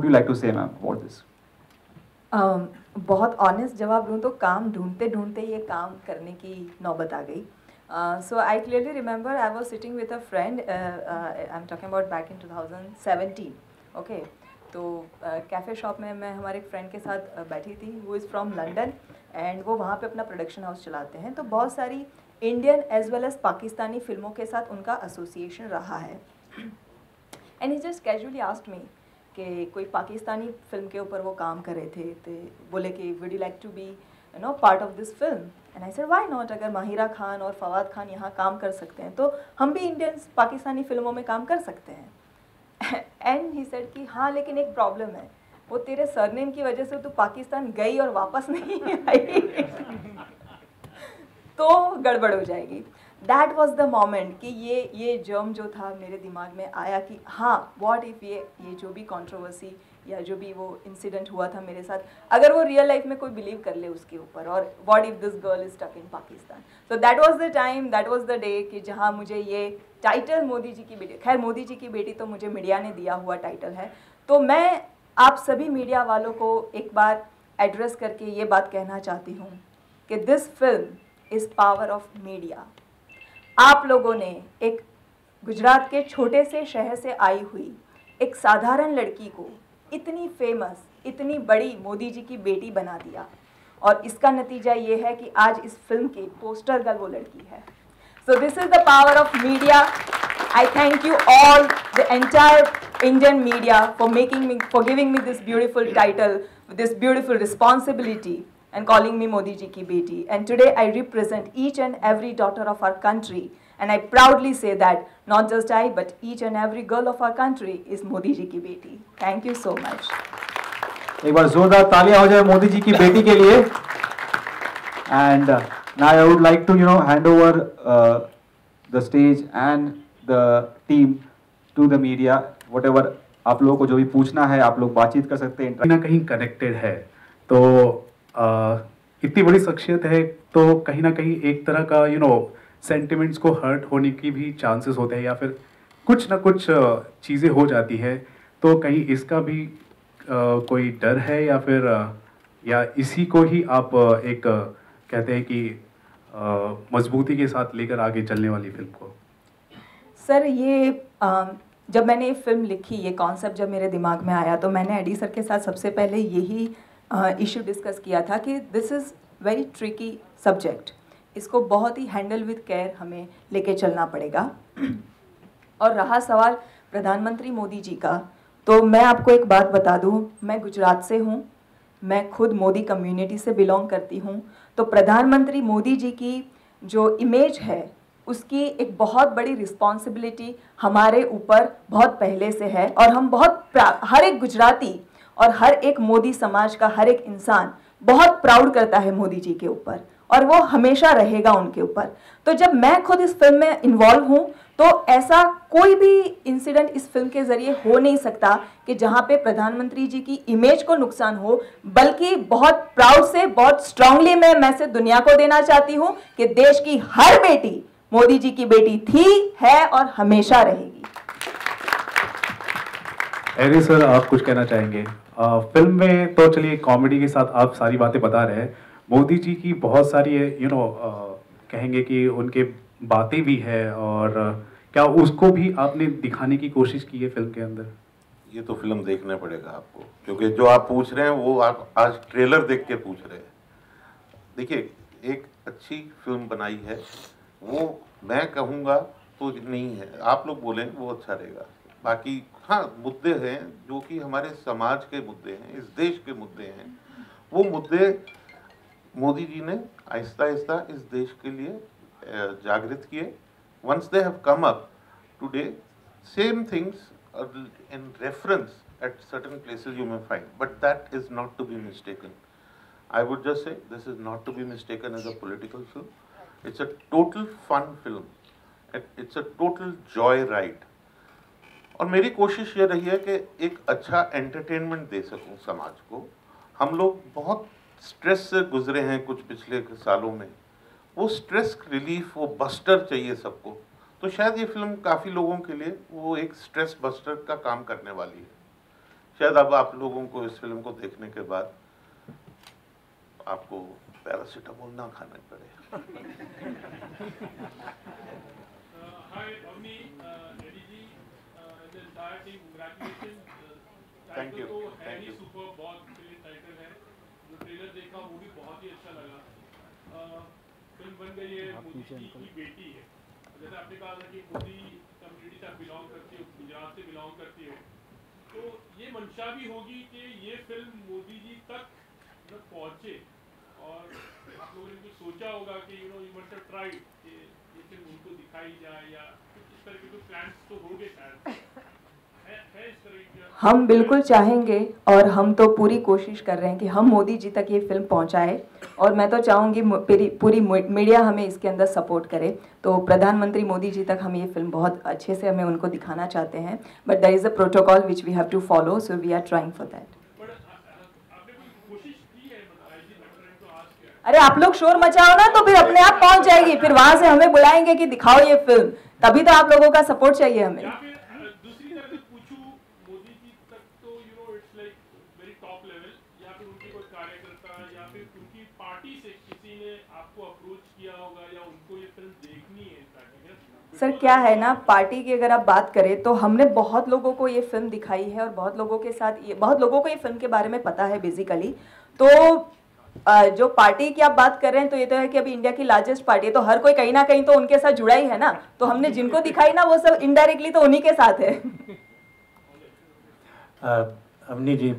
would you like to say, ma'am, about this? बहुत honest जवाब दूँ तो काम ढूंढते ढूंढते ये काम करने की नौबत आ गई. So I clearly remember I was sitting with a friend. I'm talking about back in 2017. Okay. तो कैफ़े शॉप में मैं हमारे एक फ्रेंड के साथ बैठी थी, वो इज़ फ्रॉम लंदन, एंड वो वहाँ पे अपना प्रोडक्शन हाउस चलाते हैं. तो बहुत सारी Indian as well as Pakistani फिल्मों के साथ उनका एसोसिएशन रहा है. And he just casually asked me कि कोई पाकिस्तानी फिल्म के ऊपर वो काम कर रहे थे, तो बोले कि would you like to be part of this film. And I said why not. अगर माहिरा खान और फवाद खान यहाँ काम कर सकते हैं तो हम भी इंडियंस पाकिस्तानी फिल्मों में काम कर सकते हैं. एंड ही सेड कि हाँ, लेकिन एक प्रॉब्लम है, वो तेरे सरनेम की वजह से तू पाकिस्तान गई और वापस नहीं आई तो गड़बड़ हो जाएगी. दैट वॉज द मोमेंट कि ये जर्म जो था मेरे दिमाग में आया कि हाँ, व्हाट इफ़ ये जो भी कंट्रोवर्सी या जो भी वो इंसिडेंट हुआ था मेरे साथ, अगर वो रियल लाइफ में कोई बिलीव कर ले उसके ऊपर, और what if this girl is stuck in Pakistan. So that was the time, that was the day कि जहाँ मुझे ये टाइटल मोदी जी की बेटी, खैर मोदी जी की बेटी तो मुझे मीडिया ने दिया हुआ टाइटल है, तो मैं आप सभी मीडिया वालों को एक बार एड्रेस करके ये बात कहना चाहती हूँ कि this film is power of media. आप लोगों ने एक गुजरात के छोटे से शहर से आई हुई एक साधारण लड़की को इतनी फेमस, इतनी बड़ी मोदी जी की बेटी बना दिया, और इसका नतीजा ये है कि आज इस फिल्म के पोस्टर गर्ल वो लड़की है. So this is the power of media. I thank you all the entire Indian media for giving me this beautiful title, this beautiful responsibility, and calling me Modi ji ki beti. And today I represent each and every daughter of our country, and I proudly say that not just I but each and every girl of our country is Modi ji ki beti. Thank you so much. एक बार जोरदार तालियां हो जाए मोदी जी की बेटी के लिए. And now I would like to hand over the stage and the team to the media. Whatever आप लोगों को जो भी पूछना है आप लोग बातचीत कर सकते हैं. कहीं ना कहीं कनेक्टेड है, तो इतनी बड़ी शख्सियत है तो कहीं ना कहीं एक तरह का सेंटिमेंट्स को हर्ट होने की भी चांसेस होते हैं, या फिर कुछ ना कुछ चीज़ें हो जाती है. तो कहीं इसका भी कोई डर है, या फिर या इसी को ही आप एक कहते हैं कि मजबूती के साथ लेकर आगे चलने वाली फिल्म को? सर, ये जब मैंने ये फिल्म लिखी, ये कॉन्सेप्ट जब मेरे दिमाग में आया, तो मैंने एडी सर के साथ सबसे पहले यही इशू डिस्कस किया था कि this is very tricky subject, इसको बहुत ही हैंडल विद केयर हमें लेके चलना पड़ेगा. और रहा सवाल प्रधानमंत्री मोदी जी का, तो मैं आपको एक बात बता दूं, मैं गुजरात से हूं, मैं खुद मोदी कम्युनिटी से बिलोंग करती हूं. तो प्रधानमंत्री मोदी जी की जो इमेज है उसकी एक बहुत बड़ी रिस्पॉन्सिबिलिटी हमारे ऊपर बहुत पहले से है, और हम हर एक गुजराती और हर एक मोदी समाज का हर एक इंसान बहुत प्राउड करता है मोदी जी के ऊपर, और वो हमेशा रहेगा उनके ऊपर. तो जब मैं खुद इस फिल्म में इन्वॉल्व हूँ तो ऐसा कोई भी इंसिडेंट इस फिल्म के ज़रिए हो नहीं सकता कि जहाँ पे प्रधानमंत्री जी की इमेज को नुकसान हो, बल्कि बहुत प्राउड से, बहुत स्ट्रांगली मैं मैसेज दुनिया को देना चाहती हूँ कि देश की हर बेटी मोदी जी की बेटी थी, है और हमेशा रहेगी. एरी सर, आप कुछ कहना चाहेंगे? फिल्म में तो चलिए कॉमेडी के साथ आप सारी बातें बता रहे हैं, मोदी जी की बहुत सारी कहेंगे कि उनके बातें भी है, और क्या उसको भी आपने दिखाने की कोशिश की है फिल्म के अंदर? ये तो फिल्म देखना पड़ेगा आपको, क्योंकि जो आप पूछ रहे हैं वो आप आज ट्रेलर देख के पूछ रहे हैं. देखिए, एक अच्छी फिल्म बनाई है, वो मैं कहूँगा तो नहीं है, आप लोग बोलें वो अच्छा रहेगा. बाकी हाँ, मुद्दे हैं जो कि हमारे समाज के मुद्दे हैं, इस देश के मुद्दे हैं, वो मुद्दे मोदी जी ने आहिस्ता आहिस्ता इस देश के लिए जागृत किए. Once they have come up today, same things in reference at certain places you may find, but that is not to be mistaken. I would just say this is not to be mistaken as a political film. It's a total fun film. It's a total joy ride. और मेरी कोशिश ये रही है कि एक अच्छा entertainment दे सकूं समाज को. हम लोग बहुत स्ट्रेस से गुजरे हैं कुछ पिछले सालों में, वो स्ट्रेस रिलीफ, वो बस्टर चाहिए सबको. तो शायद ये फिल्म काफ़ी लोगों के लिए वो एक स्ट्रेस बस्टर का काम करने वाली है. शायद अब आप लोगों को इस फिल्म को देखने के बाद आपको पैरासीटामोल ना खाना पड़े। Thank you. ट्रेलर देखा वो भी बहुत ही अच्छा लगा। फिल्म बन गई है, मोदी जी की बेटी है। जैसे आपने कहा था कि मोदी कम्युनिटी से आप बिलोंग करती हो, गुजरात से बिलोंग करती हो, तो ये मंशा भी होगी कि ये फिल्म मोदी जी तक पहुँचे। और आप लोगों ने कुछ सोचा होगा कि यू मस्ट हैव ट्राइड कि ये फिल्म उनको दिखाई जाए या कुछ इस तरह के कुछ प्लान्स तो होंगे शायद, है इस तरह के? हम बिल्कुल चाहेंगे और हम तो पूरी कोशिश कर रहे हैं कि हम मोदी जी तक ये फिल्म पहुंचाए। और मैं तो चाहूँगी पूरी मीडिया हमें इसके अंदर सपोर्ट करे। तो प्रधानमंत्री मोदी जी तक हम ये फिल्म बहुत अच्छे से हमें उनको दिखाना चाहते हैं, but there is a protocol which we have to follow, so we are trying for that. अरे आप लोग शोर मचाओ ना तो फिर अपने आप पहुंच जाएगी, फिर वहां से हमें बुलाएंगे कि दिखाओ ये फिल्म, तभी तो आप लोगों का सपोर्ट चाहिए हमें। दूसरी तरफ पूछूं, मोदी जी तक तो it's like very top level, या फिर उनके कोई कार्यकर्ता या फिर उनकी पार्टी से किसी ने आपको अप्रोच किया होगा या उनको ये फिल्म देखनी है? सर क्या है ना, पार्टी की अगर आप बात करें तो हमने बहुत लोगों को ये फिल्म दिखाई है और बहुत लोगों के साथ बहुत लोगों को ये फिल्म के बारे में पता है बेसिकली। तो जो पार्टी की आप बात कर रहे हैं तो ये तो है कि अभी इंडिया की लार्जेस्ट पार्टी है, तो हर कोई कहीं ना कहीं तो उनके साथ जुड़ा ही है ना। तो हमने जिनको दिखाई ना वो सब इनडायरेक्टली तो उन्हीं के साथ है। अवनी जी।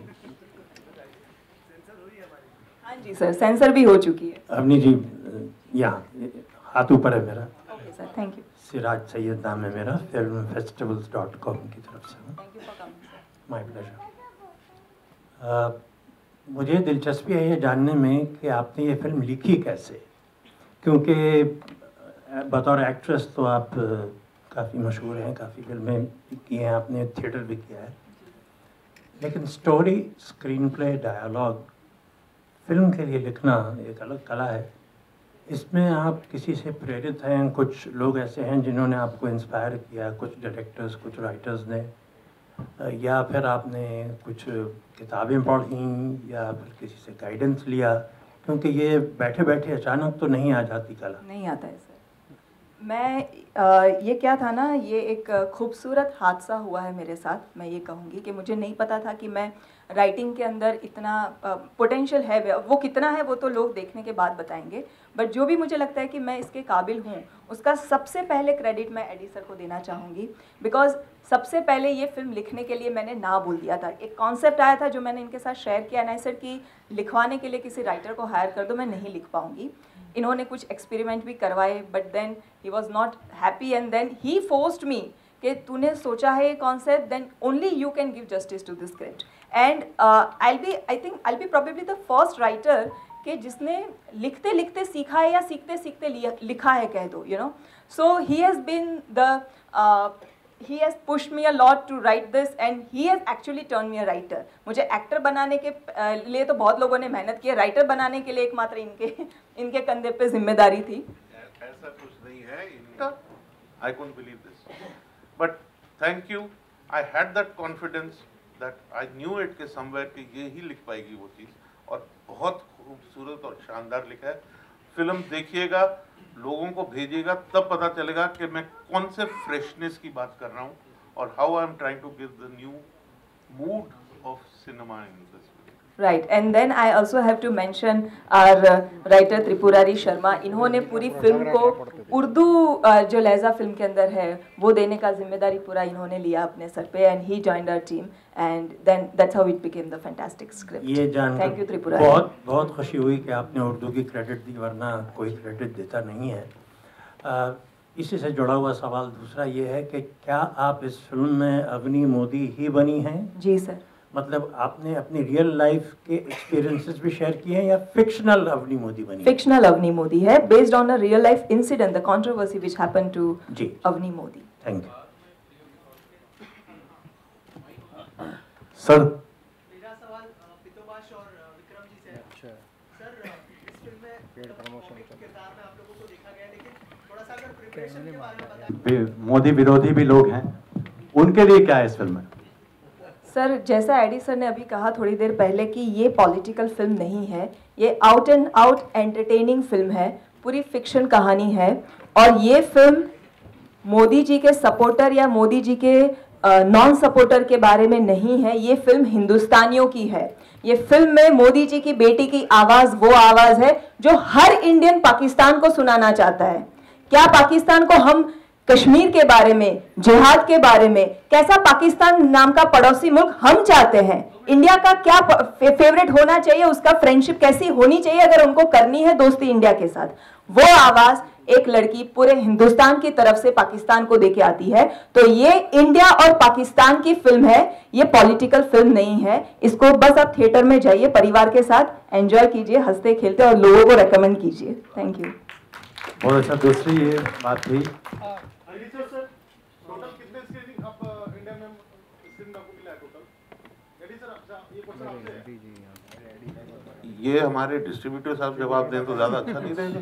हाँ जी सर, सेंसर भी हो चुकी है। अवनी जी यहाँ हाथ ऊपर है मेरा। Okay sir, thank you. Siraj Syed नाम है मेरा, filmfestivals.com की तरफ से। Thank you for coming. My pleasure. मुझे दिलचस्पी है ये जानने में कि आपने ये फिल्म लिखी कैसे, क्योंकि बतौर एक्ट्रेस तो आप काफ़ी मशहूर हैं, काफ़ी फिल्में की हैं आपने, थिएटर भी किया है, लेकिन story, screenplay, dialogue film के लिए लिखना एक अलग कला है। इसमें आप किसी से प्रेरित हैं? कुछ लोग ऐसे हैं जिन्होंने आपको इंस्पायर किया, कुछ डायरेक्टर्स, कुछ राइटर्स ने, या फिर आपने कुछ किताबें पढ़ी या फिर किसी से गाइडेंस लिया? क्योंकि ये बैठे बैठे अचानक तो नहीं आ जाती कला। नहीं आता है सर। मैं ये क्या था ना, ये एक खूबसूरत हादसा हुआ है मेरे साथ। मैं ये कहूँगी कि मुझे नहीं पता था कि मैं राइटिंग के अंदर इतना पोटेंशियल है, वो कितना है वो तो लोग देखने के बाद बताएंगे, बट जो भी मुझे लगता है कि मैं इसके काबिल हूँ उसका सबसे पहले क्रेडिट मैं एडी सर को देना चाहूँगी। बिकॉज सबसे पहले ये फिल्म लिखने के लिए मैंने ना बोल दिया था। एक कॉन्सेप्ट आया था जो मैंने इनके साथ शेयर किया, ना सर कि लिखवाने के लिए किसी राइटर को हायर कर दो, मैं नहीं लिख पाऊँगी। इन्होंने कुछ एक्सपेरिमेंट भी करवाए, but then he was not happy and then he forced me कि तूने सोचा है ये concept, then only you can give justice to this script. And I be probably the first writer कि जिसने लिखते लिखते सीखा है या सीखते सीखते लिखा है कह दो, you know. So he has been the he has pushed me a lot to write this and he has actually turned me a writer। मुझे एक्टर बनाने के लिए तो बहुत लोगों ने मेहनत की है, राइटर बनाने के लिए एकमात्र इनके कंधे पे जिम्मेदारी थी। ऐसा कुछ नहीं है, I couldn't believe this, but thank you, I had that confidence that I knew it कि somewhere कि ये ही लिख पाएगी वो चीज़, और बहुत खूबसूरत और शानदार लिखा है। फिल्म देखिएगा, लोगों को भेजिएगा, तब पता चलेगा कि मैं कौन से फ्रेशनेस की बात कर रहा हूँ और how I am trying to give the new mood of cinema in this. Right, and then I also have to mention our writer Tripurari Sharma. इन्होंने पूरी फिल्म को उर्दू जो लहजा फिल्म के अंदर है वो देने का जिम्मेदारी पूरा इन्होंने लिया अपने सर पे, and he joined our team and then that's how it became the fantastic script. ये जानकर थैंक यू त्रिपुरारी। बहुत खुशी हुई कि आपने उर्दू की क्रेडिट दी, वरना कोई क्रेडिट देता नहीं है। इसी से जुड़ा हुआ सवाल दूसरा ये है कि क्या आप इस फिल्म में अवनी मोदी ही बनी हैं? जी सर। मतलब आपने अपनी रियल लाइफ के एक्सपीरियंसेस भी शेयर किए हैं या फिक्शनल अवनी मोदी बनी? फिक्शनल अवनी मोदी है, based on a real life incident, the controversy which happened to Avni Modi. Thank you sir. मेरा सवाल पितोबाश और विक्रम जी से है। सर, इस फिल्म में किरदार में आप लोगों को देखा गया, लेकिन थोड़ा सा अगर प्रिपरेशन के बारे में बताएं। मोदी विरोधी भी लोग हैं, उनके लिए क्या है इस फिल्म में? सर, जैसा एडी सर ने अभी कहा थोड़ी देर पहले कि ये पॉलिटिकल फिल्म नहीं है, ये out and out entertaining film है, पूरी फिक्शन कहानी है। और ये फिल्म मोदी जी के सपोर्टर या मोदी जी के नॉन सपोर्टर के बारे में नहीं है, ये फिल्म हिंदुस्तानियों की है। ये फिल्म में मोदी जी की बेटी की आवाज वो आवाज है जो हर इंडियन पाकिस्तान को सुनाना चाहता है। क्या पाकिस्तान को हम कश्मीर के बारे में, जिहाद के बारे में, कैसा पाकिस्तान नाम का पड़ोसी मुल्क हम चाहते हैं, इंडिया का क्या फेवरेट होना चाहिए, उसका फ्रेंडशिप कैसी होनी चाहिए अगर उनको करनी है दोस्ती इंडिया के साथ, वो आवाज एक लड़की पूरे हिंदुस्तान की तरफ से पाकिस्तान को देके आती है। तो ये इंडिया और पाकिस्तान की फिल्म है, ये पॉलिटिकल फिल्म नहीं है। इसको बस आप थिएटर में जाइए, परिवार के साथ एंजॉय कीजिए, हंसते खेलते, और लोगों को रेकमेंड कीजिए। Thank you. बहुत अच्छा। दूसरी ये बात थी, टोटल कितने स्क्रीनिंग आप इंडिया में स्क्रीन आपको मिला है टोटल? एडी सर, अच्छा ये क्वेश्चन आपसे है। ये हमारे डिस्ट्रीब्यूटर साहब जवाब दें तो ज़्यादा अच्छा नहीं रहेगा?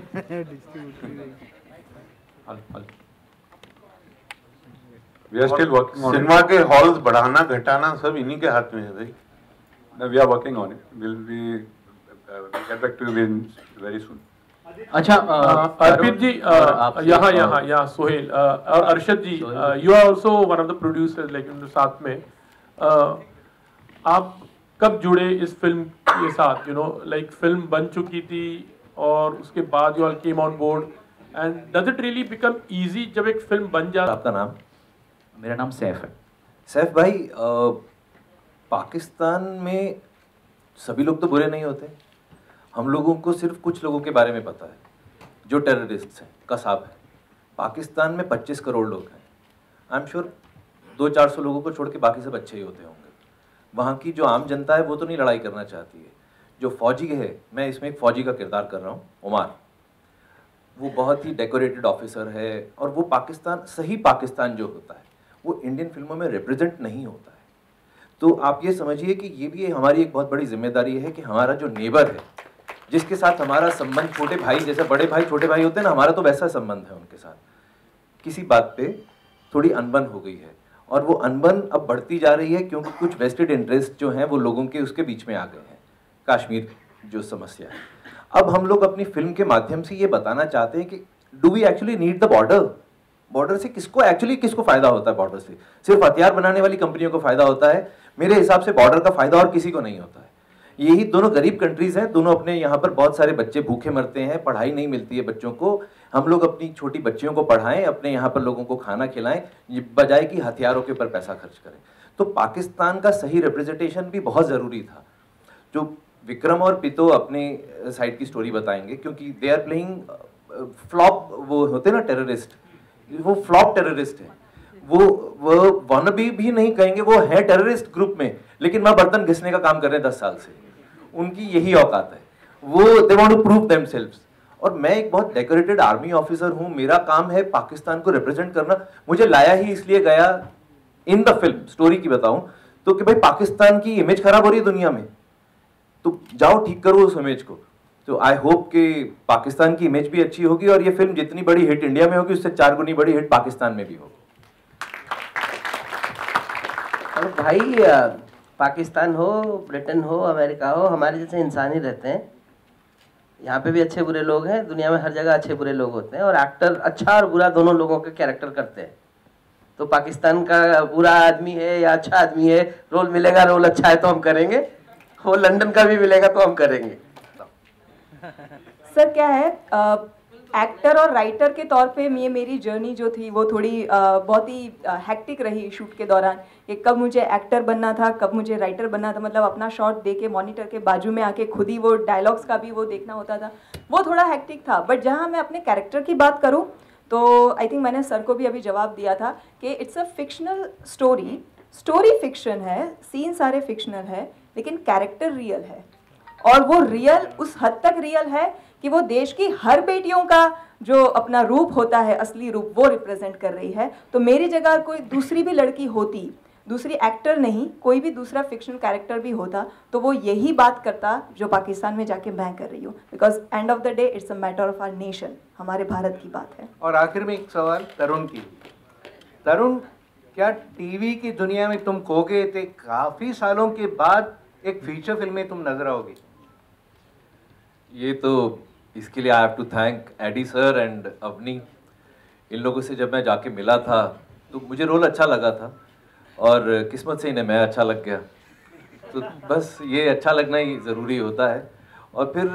We are still working on it. Cinema के हॉल्स बढ़ाना घटाना सब इन्हीं के हाथ में है भाई। No, we are working on it. We'll get back to you very soon. अच्छा, अर्पित जी, यहाँ सोहेल और Arshad ji, you are also one of the producers, लेकिन साथ में आप कब जुड़े इस फिल्म के साथ? यू नो, लाइक फिल्म बन चुकी थी और उसके बाद you all came on board, and does it really become easy जब एक फिल्म बन जाए? आपका नाम? मेरा नाम सैफ है। सैफ भाई, पाकिस्तान में सभी लोग तो बुरे नहीं होते। हम लोगों को सिर्फ कुछ लोगों के बारे में पता है जो टेररिस्ट हैं, कसाब हैं। पाकिस्तान में 25 करोड़ लोग हैं। आई एम श्योर 200-400 लोगों को छोड़ के बाकी सब अच्छे ही होते होंगे। वहाँ की जो आम जनता है वो तो नहीं लड़ाई करना चाहती है। जो फौजी है, मैं इसमें एक फौजी का किरदार कर रहा हूँ, उमर, वो बहुत ही डेकोरेटेड ऑफिसर है, और वो पाकिस्तान, सही पाकिस्तान जो होता है वो इंडियन फिल्मों में रिप्रेजेंट नहीं होता है। तो आप ये समझिए कि ये भी हमारी एक बहुत बड़ी जिम्मेदारी है कि हमारा जो नेबर है, जिसके साथ हमारा संबंध छोटे भाई जैसे बड़े भाई छोटे भाई होते हैं ना, हमारा तो वैसा संबंध है उनके साथ। किसी बात पे थोड़ी अनबन हो गई है, और वो अनबन अब बढ़ती जा रही है क्योंकि कुछ वेस्टेड इंटरेस्ट जो हैं वो लोगों के उसके बीच में आ गए हैं। कश्मीर जो समस्या है, अब हम लोग अपनी फिल्म के माध्यम से ये बताना चाहते हैं कि do we actually need the border? Border से किसको फायदा होता है? बॉर्डर से सिर्फ हथियार बनाने वाली कंपनियों को फायदा होता है। मेरे हिसाब से बॉर्डर का फायदा और किसी को नहीं होता है। यही दोनों गरीब कंट्रीज हैं, दोनों अपने यहाँ पर बहुत सारे बच्चे भूखे मरते हैं, पढ़ाई नहीं मिलती है बच्चों को। हम लोग अपनी छोटी बच्चियों को पढ़ाएं, अपने यहाँ पर लोगों को खाना खिलाएं, बजाय कि हथियारों के ऊपर पैसा खर्च करें। तो पाकिस्तान का सही रिप्रेजेंटेशन भी बहुत ज़रूरी था। जो विक्रम और पितो अपने साइड की स्टोरी बताएंगे, क्योंकि दे आर प्लेइंग फ्लॉप, वो होते हैं ना टेररिस्ट, वो फ्लॉप टेररिस्ट है। वो वानबी भी नहीं कहेंगे, वो है टेररिस्ट ग्रुप में, लेकिन वह बर्तन घिसने का काम कर रहे हैं 10 साल से। उनकी यही औकात है, वो they want to prove themselves. और मैं एक बहुत डेकोरेटेड आर्मी ऑफिसर हूँ, मेरा काम है पाकिस्तान को रिप्रेजेंट करना। मुझे लाया ही इसलिए गया इन द फिल्म, स्टोरी की बताऊं तो, कि भाई पाकिस्तान की इमेज खराब हो रही है दुनिया में, तो जाओ ठीक करो उस इमेज को। तो आई होप कि पाकिस्तान की इमेज भी अच्छी होगी, और ये फिल्म जितनी बड़ी हिट इंडिया में होगी उससे 4 गुनी बड़ी हिट पाकिस्तान में भी होगी। और भाई, पाकिस्तान हो, ब्रिटेन हो, अमेरिका हो, हमारे जैसे इंसान ही रहते हैं। यहाँ पे भी अच्छे बुरे लोग हैं, दुनिया में हर जगह अच्छे बुरे लोग होते हैं, और एक्टर अच्छा और बुरा दोनों लोगों के कैरेक्टर करते हैं। तो पाकिस्तान का बुरा आदमी है या अच्छा आदमी है, रोल मिलेगा, रोल अच्छा है तो हम करेंगे, वो लंदन का भी मिलेगा तो हम करेंगे। सर क्या है, एक्टर और राइटर के तौर पे ये मेरी जर्नी जो थी वो थोड़ी बहुत ही हेक्टिक रही शूट के दौरान। कि कब मुझे एक्टर बनना था, कब मुझे राइटर बनना था, मतलब अपना शॉट दे के मॉनिटर के बाजू में आके खुद ही वो डायलॉग्स का भी वो देखना होता था, वो थोड़ा हेक्टिक था। बट जहाँ मैं अपने कैरेक्टर की बात करूँ तो आई थिंक मैंने सर को भी अभी जवाब दिया था कि it's a fictional story. Story fiction है, सीन सारे फिक्शनल है, लेकिन कैरेक्टर रियल है। और वो रियल उस हद तक रियल है कि वो देश की हर बेटियों का जो अपना रूप होता है, असली रूप, वो रिप्रेजेंट कर रही है। तो मेरी जगह कोई दूसरी भी लड़की होती, दूसरी एक्टर नहीं, कोई भी दूसरा फिक्शन कैरेक्टर भी होता, तो वो यही बात करता जो पाकिस्तान में जाके मैं कर रही हूँ। Because end of the day it's a matter of our nation, हमारे भारत की बात है। और आखिर में एक सवाल तरुण की। तरुण, क्या टीवी की दुनिया में तुम खो गए थे, काफी सालों के बाद एक फीचर फिल्म में तुम नजर आओगे? ये तो इसके लिए I have to thank Adi sir and Avni. इन लोगों से जब मैं जाके मिला था तो मुझे रोल अच्छा लगा था और किस्मत से इन्हें मैं अच्छा लग गया। तो बस ये अच्छा लगना ही ज़रूरी होता है। और फिर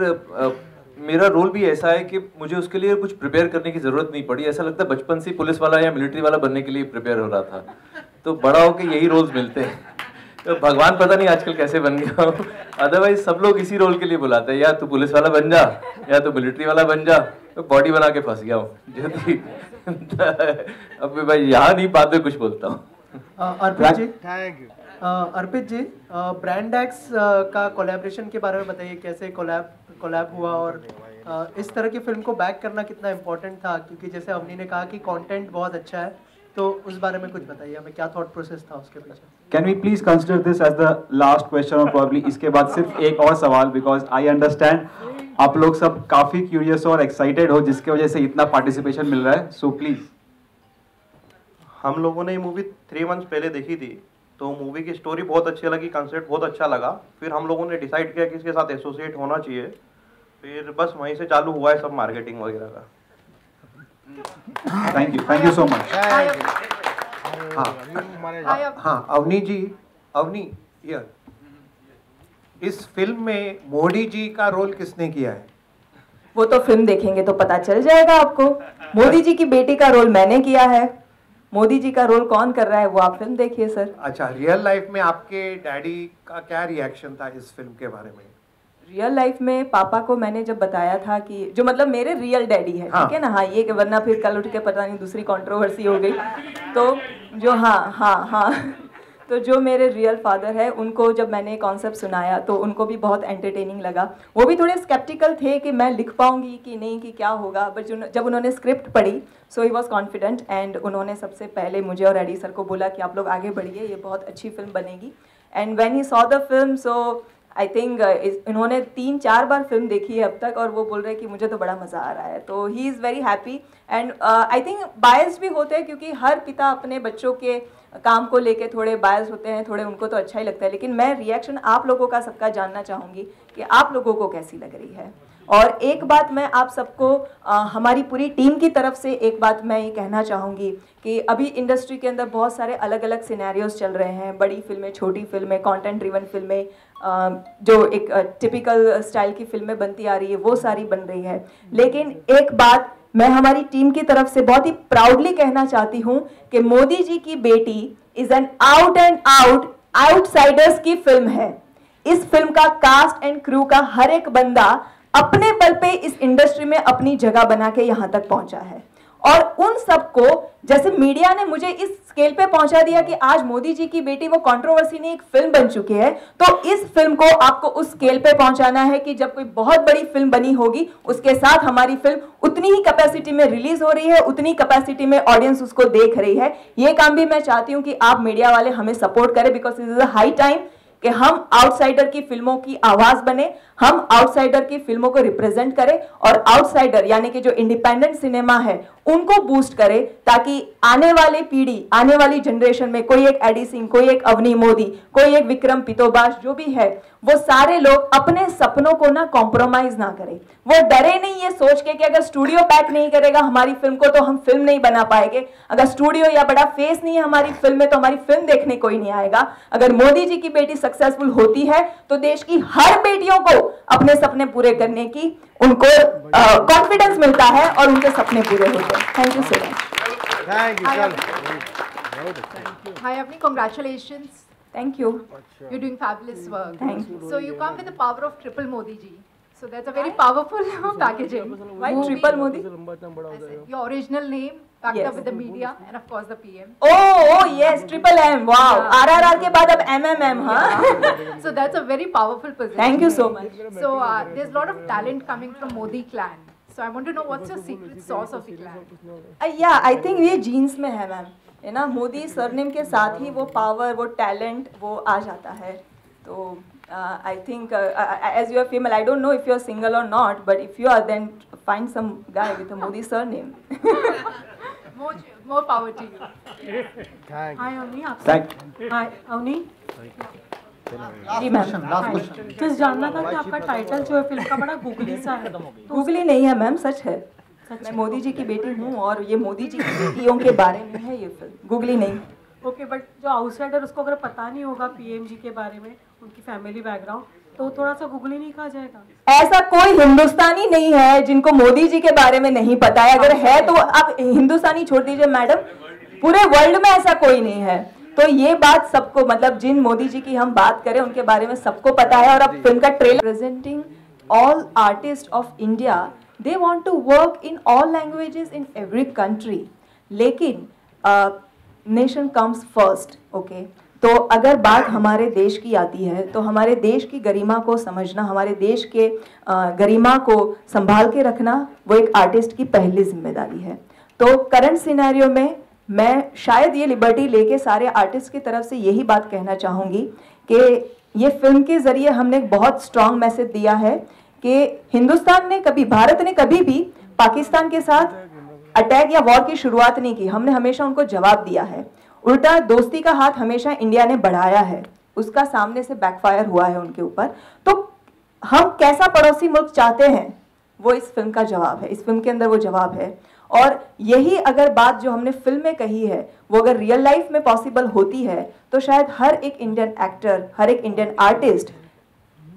मेरा रोल भी ऐसा है कि मुझे उसके लिए कुछ प्रिपेयर करने की ज़रूरत नहीं पड़ी। ऐसा लगता है बचपन से पुलिस वाला या मिलिट्री वाला बनने के लिए प्रिपेयर हो रहा था, तो बड़ा होकर यही रोल्स मिलते हैं। तो भगवान पता नहीं आजकल कैसे बन गया हूँ, अदरवाइज सब लोग इसी रोल के लिए बुलाते हैं, या तू पुलिस वाला बन जा या तू मिलिट्री वाला बन जा। तो बॉडी बना के फंस गया हूँ अब मैं यहाँ नहीं, बाद में कुछ बोलता हूँ। Arpit ji, thank you. Arpit ji, brand X का कोलैबोरेशन के बारे में बताइए, कैसे कोलैब हुआ और इस तरह की फिल्म को बैक करना कितना इम्पोर्टेंट था, क्योंकि जैसे अवनी ने कहा कि कंटेंट बहुत अच्छा है, तो उस बारे में कुछ बताइए हमें, क्या थॉट प्रोसेस था उसके पीछे? Can we please consider this as the last question और प्रॉब्ली इसके बाद सिर्फ एक और सवाल, बिकॉज आई अंडरस्टैंड आप लोग सब काफी क्यूरियस और एक्साइटेड हो जिसकी वजह से इतना पार्टिसिपेशन मिल रहा है, सो प्लीज। हम लोगों ने ये मूवी 3 मंथ्स पहले देखी थी, तो मूवी की स्टोरी बहुत अच्छी लगी, कंसेप्ट बहुत अच्छा लगा। फिर हम लोगों ने डिसाइड किया कि इसके साथ एसोसिएट होना चाहिए, फिर बस वहीं से चालू हुआ है सब मार्केटिंग वगैरह का। Thank you so much. हाँ अवनी जी, अवनी हियर, इस फिल्म में मोदी जी का रोल किसने किया है? वो तो फिल्म देखेंगे तो पता चल जाएगा आपको। मोदी जी की बेटी का रोल मैंने किया है, मोदी जी का रोल कौन कर रहा है वो आप फिल्म देखिए सर। अच्छा, रियल लाइफ में आपके डैडी का क्या रिएक्शन था इस फिल्म के बारे में? रियल लाइफ में पापा को मैंने जब बताया था कि जो मतलब मेरे रियल डैडी है, ठीक है ना, हाँ ये कि वरना फिर कल उठ के पता नहीं दूसरी कंट्रोवर्सी हो गई, तो जो हाँ तो जो मेरे रियल फादर है उनको जब मैंने कॉन्सेप्ट सुनाया तो उनको भी बहुत एंटरटेनिंग लगा। वो भी थोड़े स्केप्टिकल थे कि मैं लिख पाऊंगी कि नहीं, कि क्या होगा, बट जब उन्होंने स्क्रिप्ट पढ़ी सो ही वॉज कॉन्फिडेंट एंड उन्होंने सबसे पहले मुझे और एडी सर को बोला कि आप लोग आगे बढ़िए, ये बहुत अच्छी फिल्म बनेगी। And when he saw the film, so I think इन्होंने 3-4 बार फिल्म देखी है अब तक और वो बोल रहे हैं कि मुझे तो बड़ा मज़ा आ रहा है, तो he is very happy. And I think biased भी होते हैं क्योंकि हर पिता अपने बच्चों के काम को लेके थोड़े बायस होते हैं, थोड़े उनको तो अच्छा ही लगता है, लेकिन मैं रिएक्शन आप लोगों का सबका जानना चाहूँगी कि आप लोगों को कैसी लग रही है। और एक बात मैं आप सबको हमारी पूरी टीम की तरफ से एक बात मैं ये कहना चाहूँगी कि अभी इंडस्ट्री के अंदर बहुत सारे अलग अलग सिनेरियोज चल रहे हैं, बड़ी फिल्में, छोटी फिल्में, कंटेंट ड्रिवन फिल्में, जो एक टिपिकल स्टाइल की फिल्में बनती आ रही है वो सारी बन रही है। लेकिन एक बात मैं हमारी टीम की तरफ से बहुत ही प्राउडली कहना चाहती हूँ कि मोदी जी की बेटी is an out and out outsiders की फिल्म है। इस फिल्म का कास्ट एंड क्रू का हर एक बंदा अपने बल पे इस इंडस्ट्री में अपनी जगह बना के यहाँ तक पहुंचा है और उन सबको, जैसे मीडिया ने मुझे इस स्केल पे पहुंचा दिया कि आज मोदी जी की बेटी वो कंट्रोवर्सी नहीं एक फिल्म बन चुकी है, तो इस फिल्म को आपको उस स्केल पे पहुंचाना है कि जब कोई बहुत बड़ी फिल्म बनी होगी उसके साथ हमारी फिल्म उतनी ही कैपेसिटी में रिलीज हो रही है, उतनी कैपेसिटी में ऑडियंस उसको देख रही है। ये काम भी मैं चाहती हूँ कि आप मीडिया वाले हमें सपोर्ट करें, because it is a high time कि हम आउटसाइडर की फिल्मों की आवाज बने, हम आउटसाइडर की फिल्मों को रिप्रेजेंट करें और आउटसाइडर यानी कि जो इंडिपेंडेंट सिनेमा है उनको बूस्ट करें, ताकि आने वाली पीढ़ी, आने वाली जनरेशन में कोई एक एडी सिंह, कोई एक अवनी मोदी, कोई एक विक्रम पितोबाश, जो भी है वो सारे लोग अपने सपनों को ना कॉम्प्रोमाइज ना करें। वो डरे नहीं ये सोच के कि अगर स्टूडियो पैक नहीं करेगा हमारी फिल्म को तो हम फिल्म नहीं बना पाएंगे, अगर स्टूडियो या बड़ा फेस नहीं है हमारी फिल्म में तो हमारी फिल्म देखने कोई नहीं आएगा। अगर मोदी जी की बेटी सक्सेसफुल होती है तो देश की हर बेटियों को अपने सपने पूरे करने की उनको कॉन्फिडेंस मिलता है और उनके सपने पूरे होते हैं। Thank you so much. Thank you. Hi Avni, congratulations. Thank you. You're doing fabulous work. Thank you. So you come with the power of triple Modi ji. So that's a very powerful packaging. Why triple Modi? Your original name backed Yes. up with the media and of course the PM. Oh yes, triple M. Wow. RRR के बाद अब MMM, हाँ? So that's a very powerful position. Thank you so much. So there's a lot of talent coming from Modi clan. So I want to know what's your secret sauce of the clan? Yeah, I think ये jeans में है ma'am, है ना, Modi surname के साथ ही वो power, वो talent वो आ जाता है। तो I think as you are female, I don't know if you are single or not, but if you are, then find some guy with a Modi surname. More power to you. Hi, Avni. Thank- Hi, Avni. Ji ma'am, बस जानना था कि आपका title जो है film का बड़ा googly सा है। गूगली नहीं है मैम, सच है। मैं मोदी जी की बेटी हूँ और ये मोदी जी की बेटियों के बारे में है ये फिल्म, गूगली नहीं। ओके, बट जो आउटसाइडर उसको अगर पता नहीं होगा पीएम जी के बारे में, उनकी फैमिली बैकग्राउंड, तो थोड़ा सा गूगली नहीं कहा जाएगा? ऐसा कोई हिंदुस्तानी नहीं है जिनको मोदी जी के बारे में नहीं पता है। अगर है तो आप हिंदुस्तानी छोड़ दीजिए मैडम, पूरे वर्ल्ड में ऐसा कोई नहीं है। तो ये बात सबको, मतलब जिन मोदी जी की हम बात करें उनके बारे में सबको पता है। और अब फिल्म का trailer presenting all artist of India, they want to work in all languages in every country, लेकिन नेशन कम्स फर्स्ट। ओके, तो अगर बात हमारे देश की आती है तो हमारे देश की गरिमा को समझना, हमारे देश के गरिमा को संभाल के रखना, वो एक आर्टिस्ट की पहली जिम्मेदारी है। तो करंट सिनेरियो में मैं शायद ये लिबर्टी लेके सारे आर्टिस्ट की तरफ से यही बात कहना चाहूँगी कि ये फिल्म के ज़रिए हमने एक बहुत स्ट्रॉन्ग मैसेज दिया है कि हिंदुस्तान ने कभी, भारत ने कभी भी पाकिस्तान के साथ अटैक या वॉर की शुरुआत नहीं की। हमने हमेशा उनको जवाब दिया है। उल्टा दोस्ती का हाथ हमेशा इंडिया ने बढ़ाया है, उसका सामने से बैकफायर हुआ है उनके ऊपर। तो हम कैसा पड़ोसी मुल्क चाहते हैं, वो इस फिल्म का जवाब है, इस फिल्म के अंदर वो जवाब है। और यही अगर बात जो हमने फिल्म में कही है वो अगर रियल लाइफ में पॉसिबल होती है तो शायद हर एक इंडियन एक्टर, हर एक इंडियन आर्टिस्ट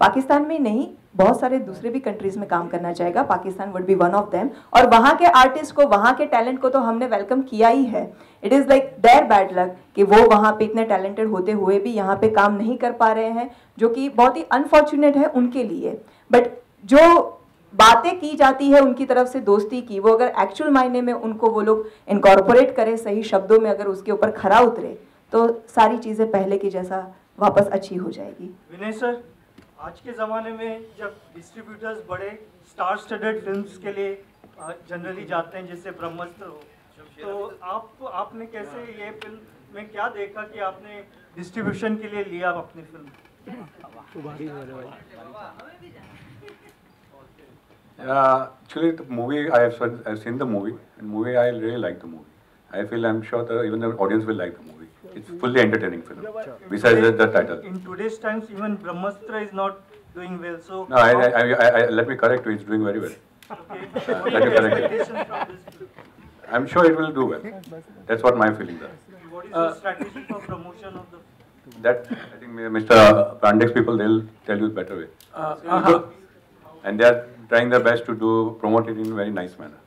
पाकिस्तान में नहीं, बहुत सारे दूसरे भी कंट्रीज में काम करना चाहेगा। Pakistan would be one of them. और वहाँ के आर्टिस्ट को, वहाँ के टैलेंट को तो हमने वेलकम किया ही है। It is like there bad luck कि वो वहाँ पे इतने टैलेंटेड होते हुए भी यहाँ पे काम नहीं कर पा रहे हैं, जो कि बहुत ही अनफॉर्चुनेट है उनके लिए। बट जो बातें की जाती है उनकी तरफ से दोस्ती की, वो अगर एक्चुअल मायने में उनको वो लोग इनकॉर्पोरेट करें, सही शब्दों में अगर उसके ऊपर खरा उतरे, तो सारी चीज़ें पहले की जैसा वापस अच्छी हो जाएगी। विनय सर, आज के ज़माने में जब डिस्ट्रीब्यूटर्स बड़े स्टार स्टडेड फिल्म्स के लिए जनरली जाते हैं, जैसे ब्रह्मास्त्र हो, तो आपने कैसे ये फिल्म में क्या देखा कि आपने डिस्ट्रीब्यूशन के लिए लिया अपनी film? Actually, the movie I've seen the movie, and movie I really like the movie. I'm sure that even the audience will like the movie. It's fully entertaining film. Besides the title. In today's times, even Brahmastra is not doing well. So no, I let me correct you. It's doing very well. Okay. Let me correct you. I'm sure it will do well. That's what my feelings are. What is the strategy for promotion of the? That I think Mr. Brandex people, they'll tell you better way. And they are trying their best to promote it in a very nice manner.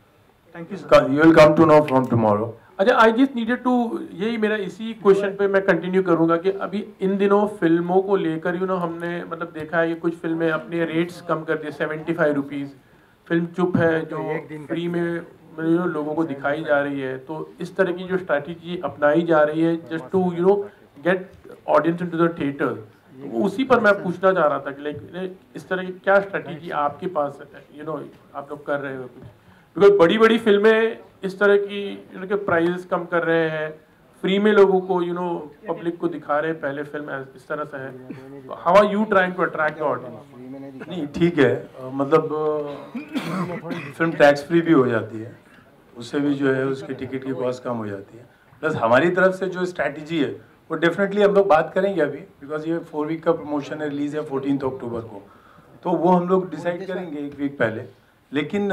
Thank you, sir. You will come to know from tomorrow. अच्छा, I just needed to, यही मेरा इसी question पे मैं continue करूंगा कि अभी इन दिनों फिल्मों को लेकर हमने मतलब देखा है कि कुछ फिल्में अपने रेट्स कम कर दिए, 75 रुपीज़ फिल्म चुप है जो फ्री में लोगों को दिखाई जा रही है। तो इस तरह की जो स्ट्रैटेजी अपनाई जा रही है just to get audience into the theatre, उसी पर मैं पूछना चाह रहा था कि लाइक इस तरह की क्या स्ट्रैटेजी आपके पास है, आप लोग कर रहे हो कुछ? बिकॉज बड़ी बड़ी फिल्में इस तरह की के प्राइजेस कम कर रहे हैं, फ्री में लोगों को पब्लिक को दिखा रहे हैं, पहले फिल्म इस तरह से है। How are you trying to attract the audience? नहीं, ठीक है, मतलब फिल्म टैक्स फ्री भी हो जाती है, उससे भी जो है उसकी टिकट की कॉस्ट कम हो जाती है। प्लस हमारी तरफ से जो स्ट्रैटेजी है वो डेफिनेटली हम लोग बात करेंगे अभी, बिकॉज ये 4 वीक का प्रमोशन है, रिलीज है 14 अक्टूबर को, तो वो हम लोग डिसाइड करेंगे 1 वीक पहले। लेकिन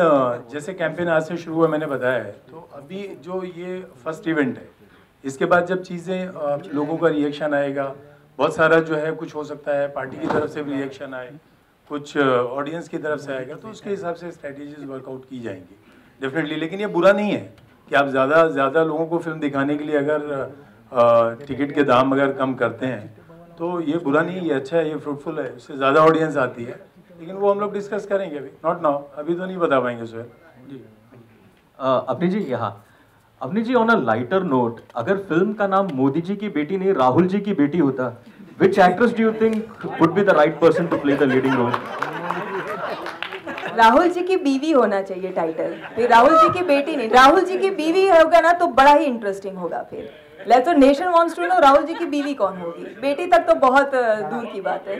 जैसे कैंपेन आज से शुरू हुआ मैंने बताया है, तो अभी जो ये फर्स्ट इवेंट है, इसके बाद जब चीज़ें लोगों का रिएक्शन आएगा, बहुत सारा जो है कुछ हो सकता है पार्टी की तरफ से भी रिएक्शन आए, कुछ ऑडियंस की तरफ से आएगा, तो उसके हिसाब से स्ट्रैटेजीज वर्कआउट की जाएंगी डेफिनेटली। लेकिन ये बुरा नहीं है कि आप ज़्यादा लोगों को फिल्म दिखाने के लिए अगर टिकट के दाम अगर कम करते हैं तो ये बुरा नहीं है, ये अच्छा है, ये फ्रूटफुल है, उससे ज़्यादा ऑडियंस आती है। लेकिन वो हम लोग डिस्कस करेंगे अभी, नॉट नाउ, अभी तो नहीं बता पाएंगे सुहेल जी। अपनी जी अपनी जी ऑन अ लाइटर नोट, अगर फिल्म का नाम मोदी जी की बेटी नहीं राहुल जी की बेटी होता, which actress do you think would be the right person to play the leading role? Rahul ji की बीवी होना चाहिए टाइटल, फिर राहुल जी की बेटी नहीं, राहुल जी की बीवी होगा ना तो बड़ा ही इंटरेस्टिंग होगा। फिर let's so nation wants to know Rahul ji की बीवी कौन होगी, बेटी तक तो बहुत दूर की बात है।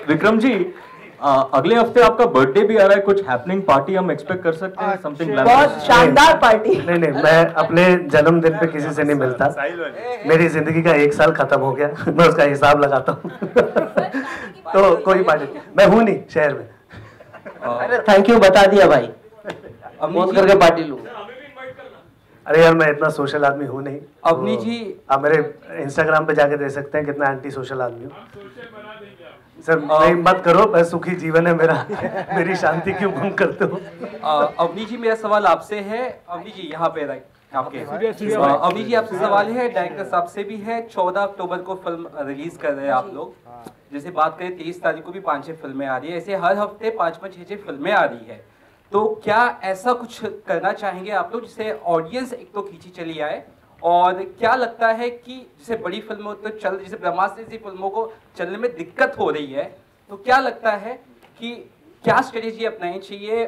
विक्रम जी, अगले हफ्ते आपका बर्थडे भी आ रहा है, कुछ हैपनिंग पार्टी हम एक्सपेक्ट कर सकते हैं? समथिंग बहुत शानदार पार्टी। नहीं, मैं अपने जन्मदिन पे किसी से नहीं मिलता। मेरी जिंदगी का 1 साल खत्म हो गया, मैं उसका हिसाब लगाता हूँ। तो कोई पार्टी, मैं हूँ नहीं शहर में। अरे थैंक यू बता दिया भाई, अब फोन करके पार्टी लूंगा। अरे यार, मैं इतना सोशल आदमी हूँ नहीं। अवनी जी, आप मेरे इंस्टाग्राम पे जाके देख सकते हैं कितना एंटी सोशल आदमी हूँ। सर नहीं मत करो, मैं सुखी जीवन है मेरा। मेरी शांति क्यों भंग करते हो? अवनी जी मेरा सवाल आपसे है। अवनी जी यहाँ पे आपके अवनी जी आपसे सवाल है, डायरेक्टर साहब से भी है। 14 अक्टूबर को फिल्म रिलीज कर रहे हैं आप लोग। जैसे बात करें 23 तारीख को भी 5-6 फिल्में आ रही है, ऐसे हर हफ्ते 5-5, 6-6 फिल्में आ रही है। तो क्या ऐसा कुछ करना चाहेंगे आप लोग जिससे ऑडियंस एक तो खींची चली आए, और क्या लगता है कि जैसे बड़ी फिल्मों तो चल, जैसे ब्रह्मास्त्र जैसी फिल्मों को चलने में दिक्कत हो रही है, तो क्या लगता है कि क्या स्ट्रेटेजी अपनानी चाहिए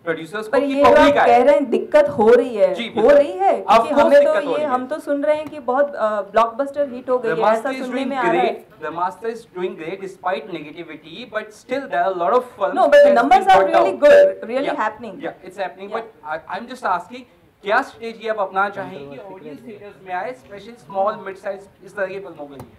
प्रोड्यूसर्स को? पर ये आप कह रहे हैं दिक्कत हो रही है, हो रही है, क्योंकि हमें तो ये हम तो सुन रहे हैं कि बहुत ब्लॉकबस्टर हिट हो गई है, ऐसा सुनने में आ रहा है। Brahmastra is doing great despite negativity, but still there are a lot of films. No, but the numbers are really good, really happening. Yeah, it's happening. But I'm just asking, क्या strategy आप अपनाना चाहेंगे कि audience theatres में आए, specially small mid size इस तरह की फिल्मों के लिए?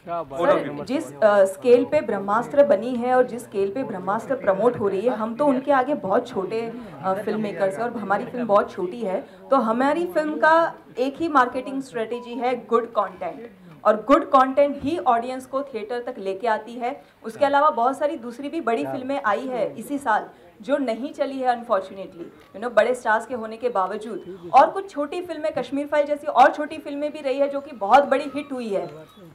सर, जिस स्केल पे ब्रह्मास्त्र बनी है और जिस स्केल पे ब्रह्मास्त्र प्रमोट हो रही है, हम तो उनके आगे बहुत छोटे फिल्म मेकर्स हैं और हमारी फिल्म बहुत छोटी है। तो हमारी फिल्म का एक ही मार्केटिंग स्ट्रेटेजी है, गुड कंटेंट, और गुड कंटेंट ही ऑडियंस को थिएटर तक लेके आती है। उसके अलावा बहुत सारी दूसरी भी बड़ी फिल्में आई है इसी साल जो नहीं चली है अनफॉर्चुनेटली, बड़े स्टार्स के होने के बावजूद। और कुछ छोटी फिल्में, कश्मीर फाइल जैसी और छोटी फिल्में भी रही है जो कि बहुत बड़ी हिट हुई है,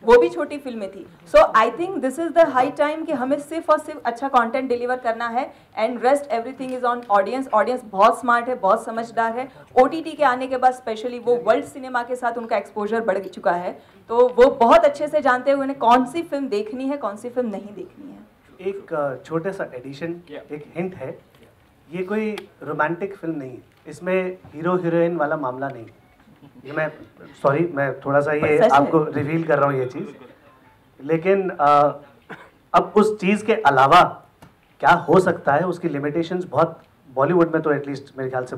वो भी छोटी फिल्में थी। So I think this is the high time कि हमें सिर्फ और सिर्फ अच्छा कंटेंट डिलीवर करना है, and rest everything is on audience. Audience बहुत स्मार्ट है, बहुत समझदार है। OTT के आने के बाद स्पेशली वो वर्ल्ड सिनेमा के साथ उनका एक्सपोजर बढ़ चुका है, तो वो बहुत अच्छे से जानते हैं उन्हें कौन सी फिल्म देखनी है, कौन सी फिल्म नहीं देखनी है। एक छोटा सा एडिशन, एक हिंट है, ये कोई रोमांटिक फिल्म नहीं है, इसमें हीरो हीरोइन वाला मामला नहीं। ये मैं सॉरी, मैं थोड़ा सा ये आपको रिवील कर रहा हूँ ये चीज़, लेकिन अब उस चीज़ के अलावा क्या हो सकता है उसकी लिमिटेशंस बहुत, बॉलीवुड में तो एटलीस्ट मेरे ख्याल से